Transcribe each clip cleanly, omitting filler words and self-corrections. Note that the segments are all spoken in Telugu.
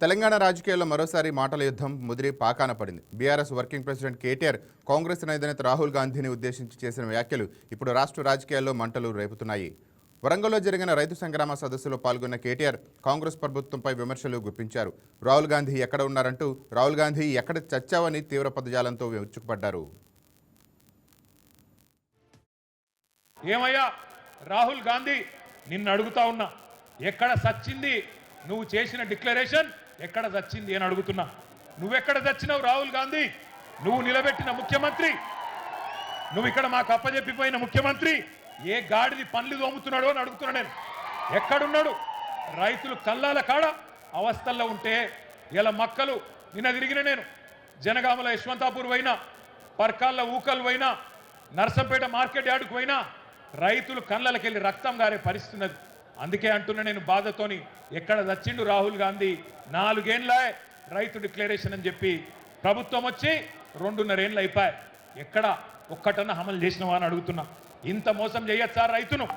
తెలంగాణ రాజకీయాల్లో మరోసారి మాటల యుద్ధం ముదిరి పాకాన పడింది. BRS working president KTR Congress అధినేత రాహుల్ గాంధీని ఉద్దేశించి చేసిన వ్యాఖ్యలు ఇప్పుడు రాష్ట్ర రాజకీయాల్లో మంటలు రేపుతున్నాయి. వరంగల్లో జరిగిన రైతు సంగ్రామ సదస్సులో పాల్గొన్న కేటీఆర్ కాంగ్రెస్ ప్రభుత్వంపై విమర్శలు గుప్పించారు. రాహుల్ గాంధీ ఎక్కడ ఉన్నారంటూ రాహుల్ గాంధీ ఎక్కడ చచ్చావని తీవ్ర పదజాలంతో విరుచుకుపడ్డారు. ఏమయ్యా రాహుల్ గాంధీ, నిన్ను అడుగుతా ఉన్నా, ఎక్కడ సచ్చింది నువ్వు చేసిన డిక్లరేషన్? ఎక్కడ చచ్చింది అని అడుగుతున్నా. నువ్వెక్కడ చచ్చినావు రాహుల్ గాంధీ? నువ్వు నిలబెట్టిన ముఖ్యమంత్రి, నువ్వు ఇక్కడ మాకు అప్పజెప్పిపోయిన ముఖ్యమంత్రి ఏ గాడిది పనులు దోముతున్నాడో అని అడుగుతున్నా నేను. ఎక్కడున్నాడు? రైతులు కల్లాల కాడ అవస్థల్లో ఉంటే ఇలా మక్కలు నిన్న తిరిగిన నేను. జనగామల యశ్వంతాపూర్ పోయినా, పర్కాళ్ళ ఊకలు పోయినా, నర్సంపేట మార్కెట్ యార్డుకు పోయినా రైతులు కళ్ళకెళ్ళి రక్తం గారే పరిస్థితి ఉన్నది. అందుకే అంటున్నా నేను బాధతోని, ఎక్కడ చచ్చిండు రాహుల్ గాంధీ? 4 ఏళ్ళ రైతు డిక్లరేషన్ అని చెప్పి ప్రభుత్వం వచ్చి 2.5 ఏళ్ళు అయిపోయాయి. ఎక్కడ ఒక్కటన్నా అమలు చేసినవా అని అడుగుతున్నా. ఇంత మోసం చేయొచ్చా రైతును?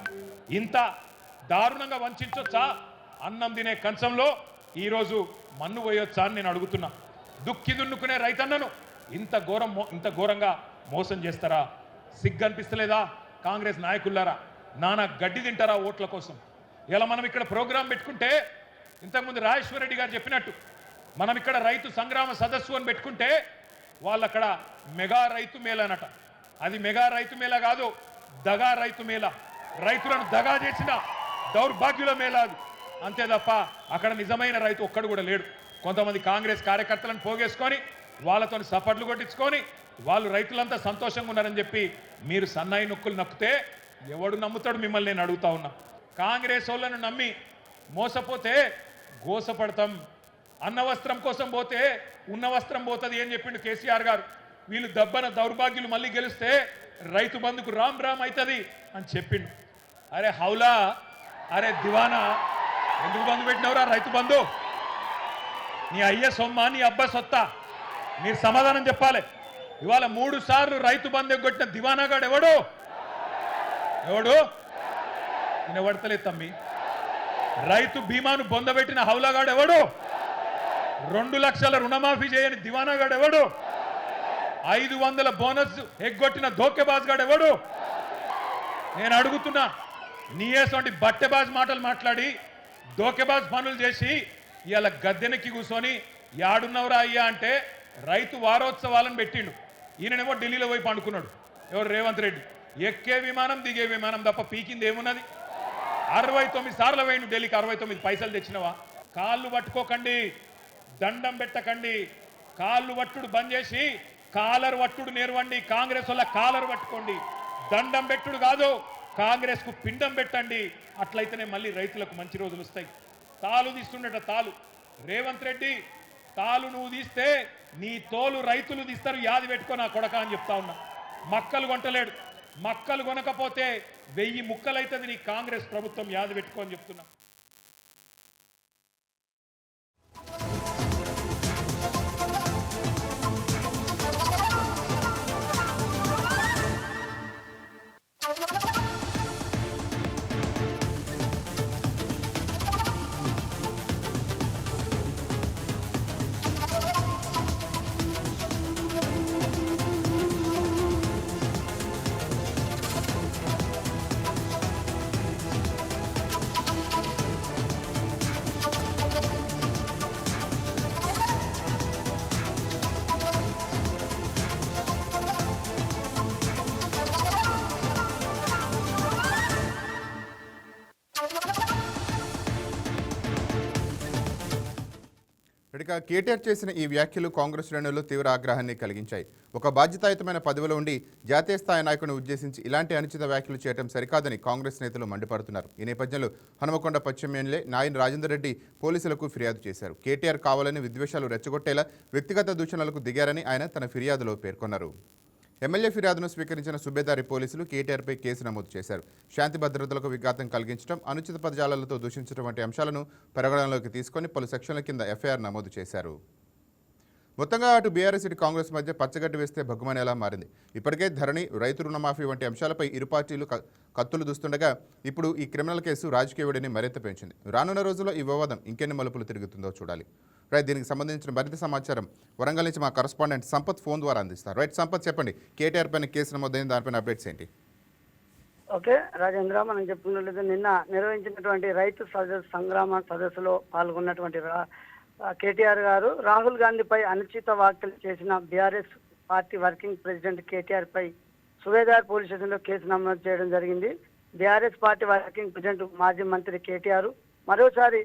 ఇంత దారుణంగా వంచొచ్చా? అన్నం తినే కంచంలో ఈరోజు మన్ను పోయొచ్చా అని నేను అడుగుతున్నా. దుక్కి దున్నుకునే రైతన్నను ఇంత ఘోరంగా మోసం చేస్తారా? సిగ్గు అనిపిస్తలేదా కాంగ్రెస్ నాయకులారా? నానా గడ్డి తింటారా ఓట్ల కోసం? ఇలా మనం ఇక్కడ ప్రోగ్రాం పెట్టుకుంటే, ఇంతకుముందు రాజేశ్వర రెడ్డి గారు చెప్పినట్టు, మనం ఇక్కడ రైతు సంగ్రామ సదస్సు అని పెట్టుకుంటే వాళ్ళు అక్కడ మెగా రైతు మేళ అనట. అది మెగా రైతు మేళ కాదు, దగా రైతు మేళ. రైతులను దగా చేసిన దౌర్భాగ్యుల మేళ అది. అంతే తప్ప అక్కడ నిజమైన రైతు ఒక్కడు కూడా లేడు. కొంతమంది కాంగ్రెస్ కార్యకర్తలను పోగేసుకొని వాళ్ళతో సపట్లు కొట్టించుకొని వాళ్ళు రైతులంతా సంతోషంగా ఉన్నారని చెప్పి మీరు సన్నాయి నొక్కులు నొక్కితే ఎవడు నమ్ముతాడు మిమ్మల్ని? నేను అడుగుతా ఉన్నా. కాంగ్రెస్ వాళ్ళను నమ్మి మోసపోతే గోసపడతాం. అన్న వస్త్రం కోసం పోతే ఉన్న వస్త్రం పోతుంది అని చెప్పిండు కేసీఆర్ గారు. వీళ్ళు దబ్బన దౌర్భాగ్యులు మళ్ళీ గెలిస్తే రైతు బంధుకు రామ్ రామ్ అవుతుంది అని చెప్పిండు. అరే హౌలా, అరే దివానా, ఎందుకు బంధు పెట్టినవరా రైతు బంధు? నీ అయ్య సొమ్మ, నీ అబ్బా సొత్తా? మీరు సమాధానం చెప్పాలి. ఇవాళ 3 సార్లు రైతు బంధు కొట్టిన దివానాగాడు ఎవడు? నేను ఎవడతలేదు తమ్మి. రైతు బీమాను బొందబెట్టిన హౌలాగాడు ఎవడు? 2 లక్షల రుణమాఫీ చేయని దివానాగాడు ఎవడు? 500 బోనస్ ఎగ్గొట్టిన ధోకేబాజ్గాడు ఎవడు? నేను అడుగుతున్నా. నీయేసంటి బట్టెబాజ్ మాటలు మాట్లాడి ధోకేబాజ్ పనులు చేసి ఇవాళ గద్దెనెక్కి కూర్చొని యాడున్నవరా అయ్యా అంటే రైతు వారోత్సవాలను పెట్టిండు. ఈయననేమో ఢిల్లీలో పోయి పండుకున్నాడు. ఎవరు? రేవంత్ రెడ్డి. ఎక్కే విమానం దిగే విమానం తప్ప పీకింది ఏమున్నది? 69 సార్లు పోయిండు ఢిల్లీకి. 69 పైసలు తెచ్చినవా? కాళ్ళు పట్టుకోకండి, దండం పెట్టకండి. కాళ్ళు పట్టుడు బంద్ చేసి కాలర్ పట్టుడు నేర్వండి. కాంగ్రెస్ వల్ల కాలర్ పట్టుకోండి. దండం పెట్టుడు కాదు, కాంగ్రెస్ కు పిండం పెట్టండి. అట్లయితేనే మళ్ళీ రైతులకు మంచి రోజులు వస్తాయి. తాలు తీస్తుండట తాలు. రేవంత్ రెడ్డి, తాలు నువ్వు తీస్తే నీ తోలు రైతులు తీస్తారు. యాది పెట్టుకో నా కొడక అని చెప్తా ఉన్నా. మక్కలు కొంటలేడు. మక్కలు కొనకపోతే 1000 ముక్కలైతుంది నీ కాంగ్రెస్ ప్రభుత్వం. యాది పెట్టుకో అని చెప్తున్నా. ఇక కేటీఆర్ చేసిన ఈ వ్యాఖ్యలు కాంగ్రెస్ శ్రేణుల్లో తీవ్ర ఆగ్రహాన్ని కలిగించాయి. ఒక బాధ్యతాయుతమైన పదవిలో ఉండి జాతీయ స్థాయి నాయకుడిని ఉద్దేశించి ఇలాంటి అనుచిత వ్యాఖ్యలు చేయడం సరికాదని కాంగ్రెస్ నేతలు మండిపడుతున్నారు. ఈ నేపథ్యంలో హనుమకొండ పశ్చిమ ఎమ్మెల్యే నాయన్ రాజేందర్ రెడ్డి పోలీసులకు ఫిర్యాదు చేశారు. కేటీఆర్ కావాలని విద్వేషాలు రెచ్చగొట్టేలా వ్యక్తిగత దూషణలకు దిగారని ఆయన తన ఫిర్యాదులో పేర్కొన్నారు. ఎమ్మెల్యే ఫిర్యాదును స్వీకరించిన సుబేదారి పోలీసులు కేటీఆర్పై కేసు నమోదు చేశారు. శాంతి భద్రతలకు విఘాతం కలిగించడం, అనుచిత పదజాలాలతో దూషించడం వంటి అంశాలను పరిగణనలోకి తీసుకొని పలు సెక్షన్ల కింద ఎఫ్ఐఆర్ నమోదు చేశారు. మొత్తంగా అటు బీఆర్ఎస్ ఇటు కాంగ్రెస్ మధ్య పచ్చగడ్డి వేస్తే భగ్గుమనేలా మారింది. ఇప్పటికే ధరణి, రైతు రుణమాఫీ వంటి అంశాలపై ఇరు పార్టీలు కత్తులు దూస్తుండగా ఇప్పుడు ఈ క్రిమినల్ కేసు రాజకీయ వేడిని మరింత పెంచింది. రానున్న రోజుల్లో ఈ వివాదం ఇంకెన్ని మలుపులు తిరుగుతుందో చూడాలి. రైట్, దీనికి సంబంధించిన మరింత సమాచారం వరంగల్ నుంచి మా కరస్పాండెంట్ సంపత్ ఫోన్ ద్వారా అందిస్తారు. రైట్ సంపత్, చెప్పండి, కేటీఆర్ పైన కేసు నమోదైన దానిపైన అప్డేట్స్ ఏంటి? ఓకే రాజేంద్ర, మనం చెప్పుకున్నట్లయితే నిన్న నిర్వహించినటువంటి రైతు సంగ్రామ సదస్సులో పాల్గొన్నటువంటి కేటీఆర్ గారు రాహుల్ గాంధీపై అనుచిత వ్యాఖ్యలు చేసిన BRS party working president KTR పై సువేదార్ పోలీస్ స్టేషన్లో కేసు నమోదు చేయడం జరిగింది. బీఆర్ఎస్ పార్టీ వర్కింగ్ ప్రెసిడెంట్ మాజీ మంత్రి కేటీఆర్ మరోసారి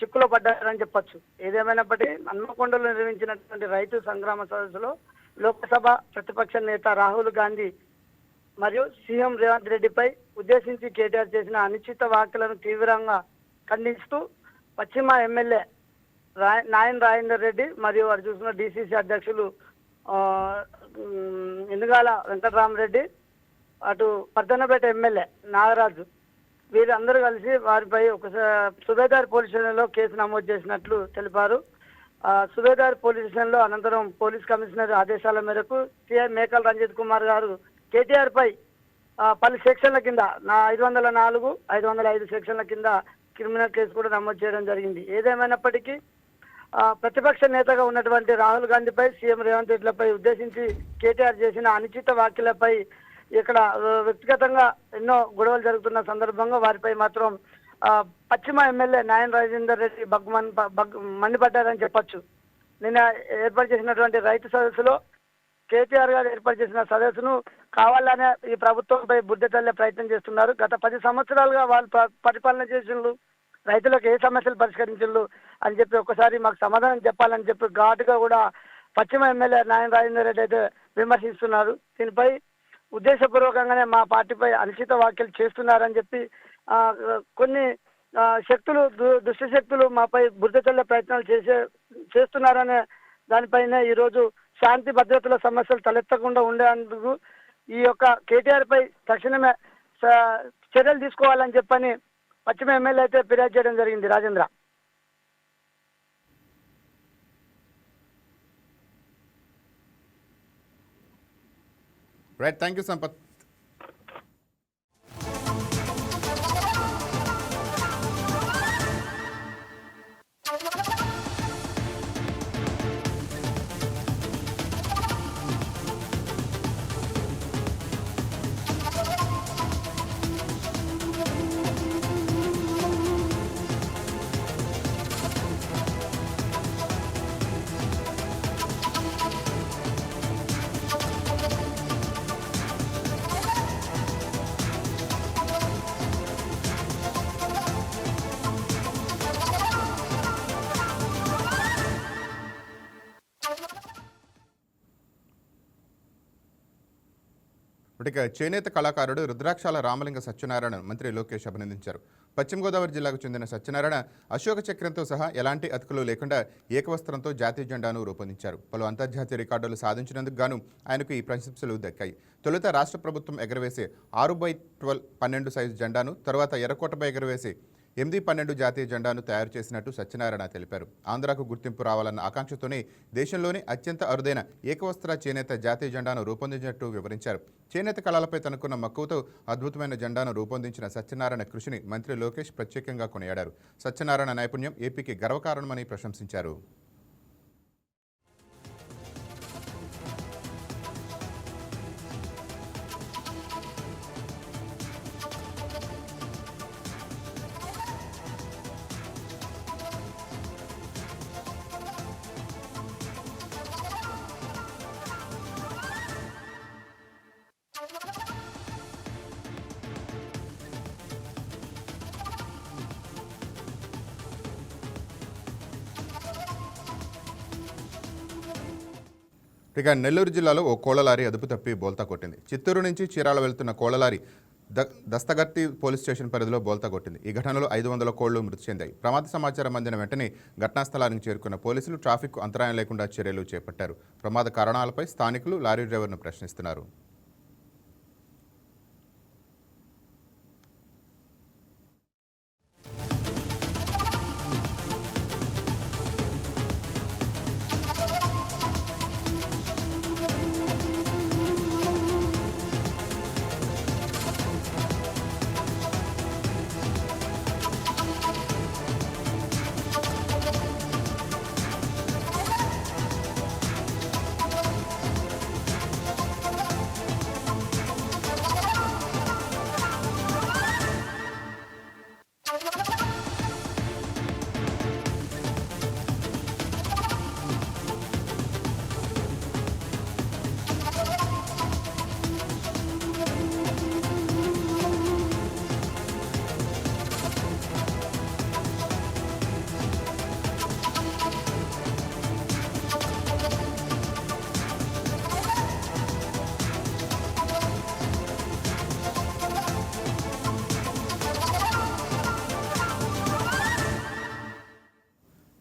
చిక్కులో పడ్డారని చెప్పొచ్చు. ఏదేమైనప్పటికీ హన్మకొండలో నిర్వహించినటువంటి రైతు సంగ్రామ సదస్సులో లోక్సభ ప్రతిపక్ష నేత రాహుల్ గాంధీ మరియు సీఎం రేవంత్ రెడ్డిపై ఉద్దేశించి కేటీఆర్ చేసిన అనుచిత వ్యాఖ్యలను తీవ్రంగా ఖండిస్తూ పశ్చిమ ఎమ్మెల్యే నాయన్ రాజేందర్ రెడ్డి మరియు వారు చూసిన డిసిసి అధ్యక్షులు ఎనుగాల వెంకటరామరెడ్డి, అటు పద్దన్నపేట ఎమ్మెల్యే నాగరాజు, వీరందరూ కలిసి వారిపై సుబేదార్ పోలీస్ స్టేషన్లో కేసు నమోదు చేసినట్లు తెలిపారు. సుబేదార్ పోలీస్ స్టేషన్లో అనంతరం పోలీస్ కమిషనర్ ఆదేశాల మేరకు సిఐ మేకల్ రంజిత్ కుమార్ గారు కేటీఆర్ పై పలు సెక్షన్ల కింద 504, 505 సెక్షన్ల కింద క్రిమినల్ కేసు కూడా నమోదు చేయడం జరిగింది. ఏదేమైనప్పటికీ ప్రతిపక్ష నేతగా ఉన్నటువంటి రాహుల్ గాంధీపై సీఎం రేవంత్ రెడ్డిలపై ఉద్దేశించి కేటీఆర్ చేసిన అనుచిత వ్యాఖ్యలపై ఇక్కడ వ్యక్తిగతంగా ఎన్నో గొడవలు జరుగుతున్న సందర్భంగా వారిపై మాత్రం పశ్చిమ ఎమ్మెల్యే నాయన్ రాజేందర్ రెడ్డి మండిపడ్డారని చెప్పొచ్చు. నిన్న ఏర్పాటు చేసినటువంటి రైతు సదస్సులో కేటీఆర్ గారు ఏర్పాటు చేసిన సదస్సును కావాలనే ఈ ప్రభుత్వంపై బుద్ధి తల్లే ప్రయత్నం చేస్తున్నారు. గత 10 సంవత్సరాలుగా వాళ్ళు పరిపాలన చేసిండ్రు, రైతులకు ఏ సమస్యలు పరిష్కరించిండ్రు అని చెప్పి ఒక్కసారి మాకు సమాధానం చెప్పాలని చెప్పి ఘాటుగా కూడా పశ్చిమ ఎమ్మెల్యే నాయన్ రాజేందర్ రెడ్డి అయితే విమర్శిస్తున్నారు. దీనిపై ఉద్దేశపూర్వకంగానే మా పార్టీపై అనుచిత వ్యాఖ్యలు చేస్తున్నారని చెప్పి కొన్ని శక్తులు, దుష్ట శక్తులు మాపై బుద్ధి తల్లే ప్రయత్నాలు చేస్తున్నారనే దానిపైన ఈరోజు శాంతి భద్రతల సమస్యలు తలెత్తకుండా ఉండేందుకు ఈ యొక్క కేటీఆర్ పై తక్షణమే చర్యలు తీసుకోవాలని చెప్పని పశ్చిమ ఎమ్మెల్యే అయితే ఫిర్యాదు చేయడం జరిగింది. Rajendra, right, thank you Sampath. ఇక చేనేత కళాకారుడు రుద్రాక్షాల రామలింగ సత్యనారాయణ మంత్రి లోకేష్ అభినందించారు. పశ్చిమ గోదావరి జిల్లాకు చెందిన సత్యనారాయణ అశోక చక్రంతో సహా ఎలాంటి అతుకులు లేకుండా ఏకవస్త్రంతో జాతీయ జెండాను రూపొందించారు. పలు అంతర్జాతీయ రికార్డులు సాధించినందుకు గాను ఆయనకు ఈ ప్రశంసలు దక్కాయి. తొలుత రాష్ట్ర ప్రభుత్వం ఎగరవేసే 6x12 సైజు జెండాను, తరువాత ఎర్రకోటపై ఎగరవేసే 8x12 జాతీయ జెండాను తయారు చేసినట్టు సత్యనారాయణ తెలిపారు. ఆంధ్రాకు గుర్తింపు రావాలన్న ఆకాంక్షతోనే దేశంలోనే అత్యంత అరుదైన ఏకవస్త్ర చేనేత జాతీయ జెండాను రూపొందించినట్టు వివరించారు. చేనేత కళలపై తనకున్న మక్కువతో అద్భుతమైన జెండాను రూపొందించిన సత్యనారాయణ కృషిని మంత్రి లోకేష్ ప్రత్యేకంగా కొనియాడారు. సత్యనారాయణ నైపుణ్యం ఏపీకి గర్వకారణమని ప్రశంసించారు. ఇక నెల్లూరు జిల్లాలో ఓ కోళ్లలారీ అదుపు తప్పి బోల్తా కొట్టింది. చిత్తూరు నుంచి చీరాల వెళ్తున్న కోళ్లలారీ దస్తగర్తి పోలీస్ స్టేషన్ పరిధిలో బోల్తా కొట్టింది. ఈ ఘటనలో 500 కోళ్లు మృతి చెందాయి. ప్రమాద సమాచారం అందిన వెంటనే ఘటనా స్థలానికి చేరుకున్న పోలీసులు ట్రాఫిక్ అంతరాయం లేకుండా చర్యలు చేపట్టారు. ప్రమాద కారణాలపై స్థానికులు లారీ డ్రైవర్ను ప్రశ్నిస్తున్నారు.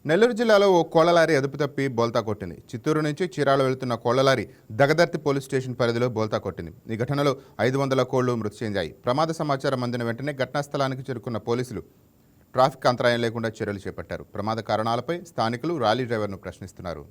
నెల్లూరు జిల్లాలో ఓ కోళ్ల లారీ అదుపు తప్పి బోల్తా కొట్టింది. చిత్తూరు నుంచి చీరాల వెళుతున్న కోళ్ల లారీ దగదర్తి పోలీస్ స్టేషన్ పరిధిలో బోల్తా కొట్టింది. ఈ ఘటనలో 500 కోళ్లు మృతి చెందాయి. ప్రమాద సమాచారం అందిన వెంటనే ఘటనా స్థలానికి చేరుకున్న పోలీసులు ట్రాఫిక్ అంతరాయం లేకుండా చర్యలు చేపట్టారు. ప్రమాద కారణాలపై స్థానికులు లారీ డ్రైవర్ను ప్రశ్నిస్తున్నారు.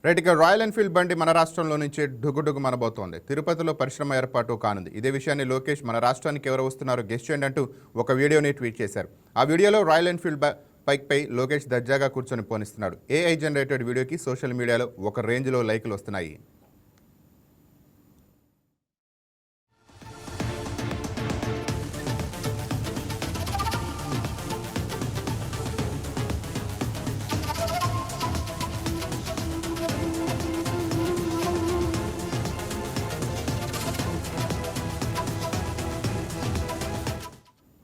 రైట్, ఇక రాయల్ ఎన్ఫీల్డ్ బండి మన రాష్ట్రంలో నుంచే డుగుడుగు మనబోతోంది. తిరుపతిలో పరిశ్రమ ఏర్పాటు కానుంది. ఇదే విషయాన్ని లోకేష్ మన రాష్ట్రానికి ఎవరు వస్తున్నారో గెస్ట్ చేయండి అంటూ ఒక వీడియోని ట్వీట్ చేశారు. ఆ వీడియోలో రాయల్ ఎన్ఫీల్డ్ బైక్పై లోకేష్ దర్జాగా కూర్చొని పోనిస్తున్నాడు. ఏఐ జనరేటెడ్ వీడియోకి సోషల్ మీడియాలో ఒక రేంజ్లో లైకులు వస్తున్నాయి.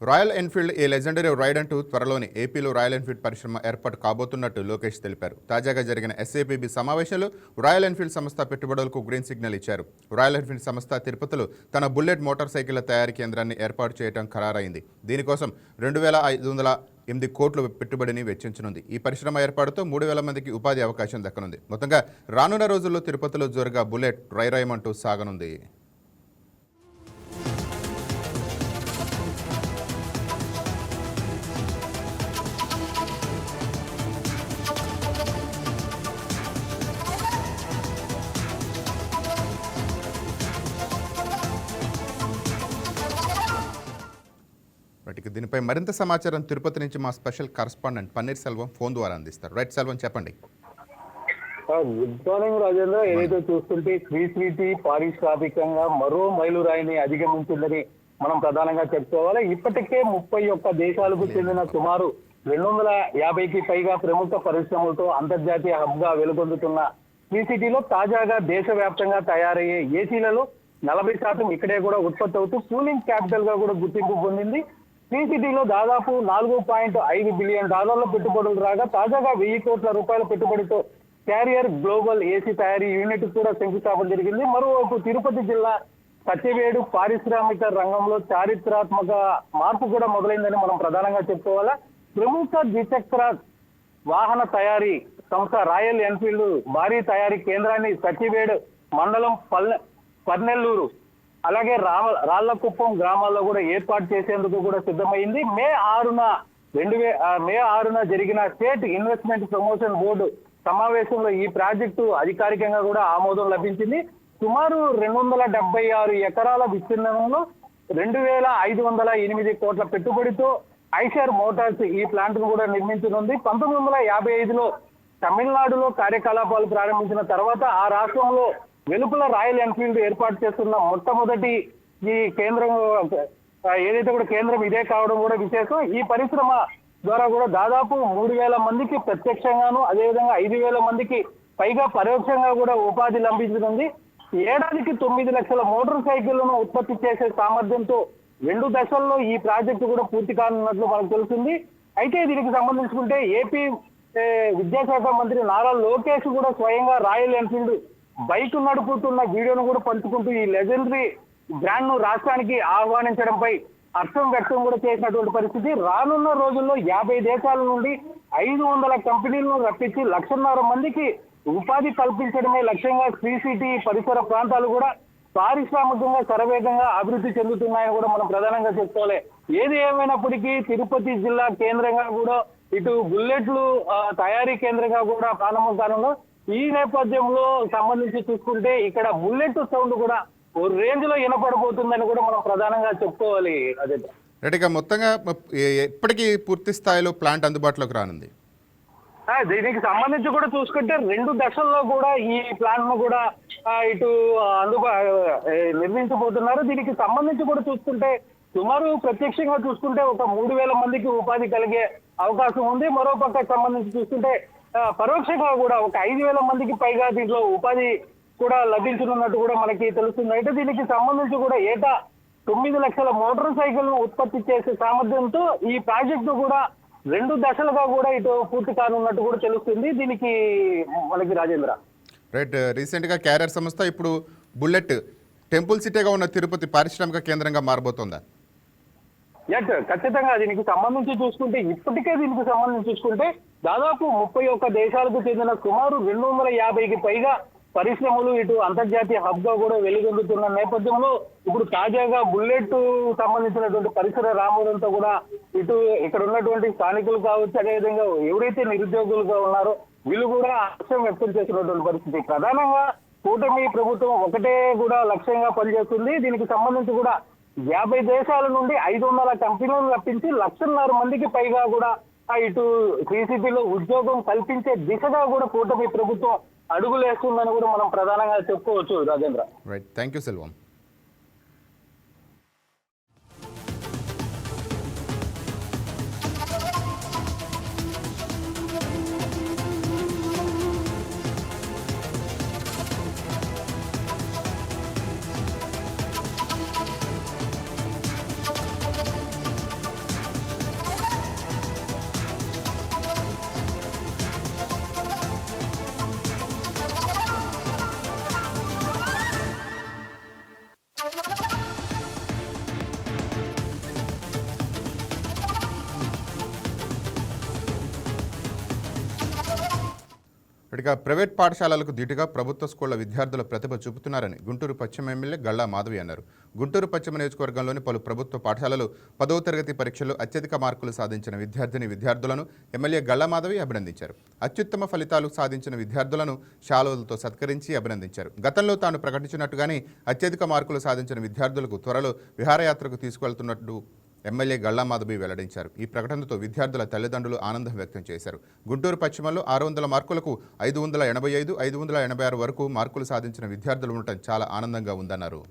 Royal Enfield a legendary ride అంటూ త్వరలోనే ఏపీలో రాయల్ ఎన్ఫీల్డ్ పరిశ్రమ ఏర్పాటు కాబోతున్నట్టు లోకేష్ తెలిపారు. తాజాగా జరిగిన ఎస్ఏపీబీ సమావేశంలో రాయల్ ఎన్ఫీల్డ్ సంస్థ పెట్టుబడులకు గ్రీన్ సిగ్నల్ ఇచ్చారు. రాయల్ ఎన్ఫీల్డ్ సంస్థ తిరుపతిలో తన బుల్లెట్ మోటార్ సైకిళ్ల తయారీ కేంద్రాన్ని ఏర్పాటు చేయడం ఖరారైంది. దీనికోసం 2,508 కోట్లు పెట్టుబడిని వెచ్చించనుంది. ఈ పరిశ్రమ ఏర్పాటుతో 3,000 మందికి ఉపాధి అవకాశం దక్కనుంది. మొత్తంగా రానున్న రోజుల్లో తిరుపతిలో జోరుగా బుల్లెట్ రైమంటూ సాగనుంది. దీనిపై మరింత సమాచారం తిరుపతి నుంచి మా special correspondent paneer Selvam phone ద్వారా అందిస్తారు. రైట్ సెల్వం, చెప్పండి. Good morning Rajendra. ఏదైతే చూస్తుంటే శ్రీశ్రీటి పారిశ్రామికంగా మరో మైలురాయిని అధిగమించిందని మనం ప్రధానంగా చెప్పుకోవాలి. ఇప్పటికే 31 దేశాలకు చెందిన సుమారు 250కి పైగా ప్రముఖ పరిశ్రమలతో అంతర్జాతీయ హబ్ గా వెలుగొందుతున్న శ్రీసిటీలో తాజాగా దేశవ్యాప్తంగా తయారయ్యే ఏసీలలో 40% ఇక్కడే కూడా ఉత్పత్తి అవుతూ కూలింగ్ క్యాపిటల్ గా కూడా గుర్తింపు పొందింది. శ్రీసిటీలో దాదాపు $4.5 బిలియన్ పెట్టుబడులు రాగా తాజాగా 1,000 కోట్ల రూపాయల పెట్టుబడితో క్యారియర్ గ్లోబల్ ఏసీ తయారీ యూనిట్ కూడా శంకుస్థాపన జరిగింది. మరోవైపు తిరుపతి జిల్లా సత్యవేడు పారిశ్రామిక రంగంలో చారిత్రాత్మక మార్పు కూడా మొదలైందని మనం ప్రధానంగా చెప్పుకోవాలా. ప్రముఖ ద్విచక్ర వాహన తయారీ సంస్థ రాయల్ ఎన్ఫీల్డ్ భారీ తయారీ కేంద్రాన్ని సత్యవేడు మండలం పర్నెల్లూరు అలాగే రాళ్లకుప్పం గ్రామాల్లో కూడా ఏర్పాటు చేసేందుకు కూడా సిద్ధమైంది. మే 6న జరిగిన స్టేట్ ఇన్వెస్ట్మెంట్ ప్రమోషన్ బోర్డు సమావేశంలో ఈ ప్రాజెక్టు అధికారికంగా కూడా ఆమోదం లభించింది. సుమారు 276 ఎకరాల విస్తీర్ణంలో 2,508 కోట్ల పెట్టుబడితో ఐషర్ మోటార్స్ ఈ ప్లాంట్ ను కూడా నిర్మించనుంది. 1955లో తమిళనాడులో కార్యకలాపాలు ప్రారంభించిన తర్వాత ఆ రాష్ట్రంలో వెలుపల రాయల్ ఎన్ఫీల్డ్ ఏర్పాటు చేస్తున్న మొట్టమొదటి ఈ కేంద్రం ఏదైతే కూడా కేంద్రం ఇదే కావడం కూడా విశేషం. ఈ పరిశ్రమ ద్వారా కూడా దాదాపు 3,000 మందికి ప్రత్యక్షంగాను అదేవిధంగా 5,000 మందికి పైగా పరోక్షంగా కూడా ఉపాధి లభించనుంది. ఏడాదికి 9 లక్షల మోటార్ సైకిళ్లను ఉత్పత్తి చేసే సామర్థ్యంతో 2 దశల్లో ఈ ప్రాజెక్టు కూడా పూర్తి కానున్నట్లు మనకు తెలిసింది. అయితే దీనికి సంబంధించుకుంటే ఏపీ విద్యాశాఖ మంత్రి నారా లోకేష్ కూడా స్వయంగా రాయల్ ఎన్ఫీల్డ్ బైక్ నడుపుతున్న వీడియోను కూడా పంచుకుంటూ ఈ లెజెండరీ బ్రాండ్ ను రాష్ట్రానికి ఆహ్వానించడంపై హర్షం వ్యక్తం కూడా చేసినటువంటి పరిస్థితి. రానున్న రోజుల్లో 50 దేశాల నుండి 500 కంపెనీలను రప్పించి 1,50,000 మందికి ఉపాధి కల్పించడమే లక్ష్యంగా శ్రీసిటీ పరిసర ప్రాంతాలు కూడా పారిశ్రామికంగా శరవేగంగా అభివృద్ధి చెందుతున్నాయని కూడా మనం ప్రధానంగా చెప్పుకోవాలి. ఏది ఏమైనప్పటికీ తిరుపతి జిల్లా కేంద్రంగా కూడా ఇటు బుల్లెట్లు తయారీ కేంద్రంగా కూడా ప్రారంభం కానుందో. ఈ నేపథ్యంలో సంబంధించి చూసుకుంటే ఇక్కడ బుల్లెట్ సౌండ్ కూడా ఓ రేంజ్ లో వినపడబోతుందని కూడా మనం ప్రధానంగా చెప్పుకోవాలి. అదే రైట్గా మొత్తంగా ఎప్పటికీ పూర్తి స్థాయిలో ప్లాంట్ అందుబాటులోకి రానుంది? దీనికి సంబంధించి కూడా చూసుకుంటే 2 దశల్లో కూడా ఈ ప్లాంట్ ను కూడా ఇటు నిర్మించబోతున్నారు. దీనికి సంబంధించి కూడా చూసుకుంటే సుమారు ప్రత్యక్షంగా చూసుకుంటే ఒక 3,000 మందికి ఉపాధి కలిగే అవకాశం ఉంది. మరో పక్క సంబంధించి చూసుకుంటే పరోక్షంగా కూడా ఒక 5,000 మందికి పైగా దీంట్లో ఉపాధి కూడా లభించనున్నట్టు కూడా మనకి తెలుస్తుంది. అయితే దీనికి సంబంధించి కూడా ఏటా 9 లక్షల మోటార్ సైకిల్ ఉత్పత్తి చేసే సామర్థ్యంతో ఈ ప్రాజెక్టు కూడా 2 దశలుగా కూడా ఇటు పూర్తి కానున్నట్టు కూడా తెలుస్తుంది. దీనికి మనకి రాజేంద్ర రైట్, రీసెంట్గా క్యారియర్ సంస్థ ఇప్పుడు బుల్లెట్ టెంపుల్ సిటీగా ఉన్న తిరుపతి పారిశ్రామిక కేంద్రంగా మారబోతోందా? ఖచ్చితంగా దీనికి సంబంధించి చూసుకుంటే ఇప్పటికే దీనికి సంబంధించి చూసుకుంటే దాదాపు 31 దేశాలకు చెందిన సుమారు 250కి పైగా పరిశ్రమలు ఇటు అంతర్జాతీయ హబ్ గా కూడా వెలుగొందుతున్న నేపథ్యంలో ఇప్పుడు తాజాగా బుల్లెట్ సంబంధించినటువంటి పరిసర రామూరంతో కూడా ఇటు ఇక్కడ ఉన్నటువంటి స్థానికులు కావచ్చు, అదేవిధంగా ఎవరైతే నిరుద్యోగులుగా ఉన్నారో వీళ్ళు కూడా హర్షం వ్యక్తం చేసినటువంటి పరిస్థితి. ప్రధానంగా కూటమి ప్రభుత్వం ఒకటే కూడా లక్ష్యంగా పనిచేస్తుంది. దీనికి సంబంధించి కూడా 50 దేశాల నుండి 500 కంపెనీలు రప్పించి 1,50,000 మందికి పైగా కూడా ఇటు శ్రీసిటీలో ఉద్యోగం కల్పించే దిశగా కూడా కూటమి ప్రభుత్వం అడుగులేస్తుందని కూడా మనం ప్రధానంగా చెప్పుకోవచ్చు. Rajendra right, thank you Selvam. ఇక ప్రైవేట్ పాఠశాలలకు ధీటుగా ప్రభుత్వ స్కూళ్ల విద్యార్థుల ప్రతిభ చూపుతున్నారని గుంటూరు పశ్చిమ ఎమ్మెల్యే గల్లా మాధవి అన్నారు. గుంటూరు పశ్చిమ నియోజకవర్గంలోని పలు ప్రభుత్వ పాఠశాలలు 10వ తరగతి పరీక్షల్లో అత్యధిక మార్కులు సాధించిన విద్యార్థులను ఎమ్మెల్యే గల్లా మాధవి అభినందించారు. అత్యుత్తమ ఫలితాలు సాధించిన విద్యార్థులను శాలువలతో సత్కరించి అభినందించారు. గతంలో తాను ప్రకటించినట్టుగానే అత్యధిక మార్కులు సాధించిన విద్యార్థులకు త్వరలో విహారయాత్రకు తీసుకువెళ్తున్నట్టు ఎమ్మెల్యే గల్లా మాధవి వెల్లడించారు. ఈ ప్రకటనతో విద్యార్థుల తల్లిదండ్రులు ఆనందం వ్యక్తం చేశారు. గుంటూరు పశ్చిమలో 600 మార్కులకు 585, 586 వరకు మార్కులు సాధించిన విద్యార్థులు ఉండటం చాలా ఆనందంగా ఉందన్నారు.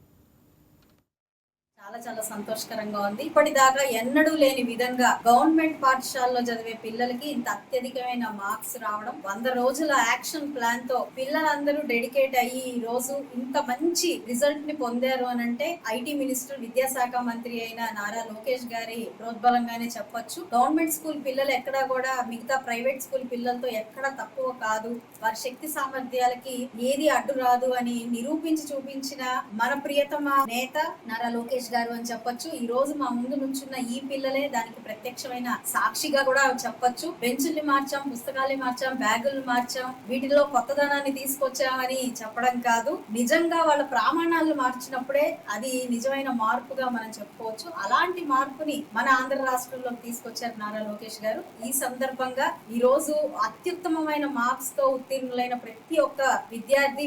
చాలా సంతోషకరంగా ఉంది. ఇప్పటిదాకా ఎన్నడూ లేని విధంగా గవర్నమెంట్ పాఠశాలలో చదివే పిల్లలకి ఇంత అత్యధికమైన మార్క్స్ రావడం, 100 రోజుల యాక్షన్ ప్లాన్ తో పిల్లలందరూ డెడికేట్ అయ్యి ఈ రోజు ఇంత మంచి రిజల్ట్ ని పొందారు అని అంటే ఐటీ మినిస్టర్, విద్యాశాఖ మంత్రి అయిన నారా లోకేష్ గారి ప్రోద్బలంగానే చెప్పొచ్చు. గవర్నమెంట్ స్కూల్ పిల్లలు ఎక్కడా కూడా మిగతా ప్రైవేట్ స్కూల్ పిల్లలతో ఎక్కడా తక్కువ కాదు, వారి శక్తి సామర్థ్యాలకి ఏది అడ్డు రాదు అని నిరూపించి చూపించిన మన ప్రియతమ నేత నారా లోకేష్ గారు అని చెప్పొచ్చు. ఈ రోజు మా ముందు నుంచున్న ఈ పిల్లలే దానికి ప్రత్యక్షమైన సాక్షిగా కూడా చెప్పొచ్చు. బెంచుల్ని మార్చాం, పుస్తకాలు మార్చాం, బ్యాగులు మార్చాం, వీటిలో కొత్తదనాన్ని తీసుకొచ్చామని చెప్పడం కాదు, నిజంగా వాళ్ళ ప్రమాణాలు మార్చినప్పుడే అది నిజమైన మార్పుగా మనం చెప్పుకోవచ్చు. అలాంటి మార్పుని మన ఆంధ్ర రాష్ట్రంలోకి తీసుకొచ్చారు నారా లోకేష్ గారు. ఈ సందర్భంగా ఈ రోజు అత్యుత్తమమైన మార్క్స్ తో ఉత్తీర్ణులైన ప్రతి ఒక్క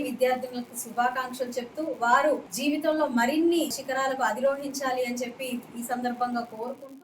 విద్యార్థులకు శుభాకాంక్షలు చెప్తూ వారు జీవితంలో మరిన్ని శిఖరాలకు అధిరోహించాలి అని చెప్పి ఈ సందర్భంగా కోరుకుంటూ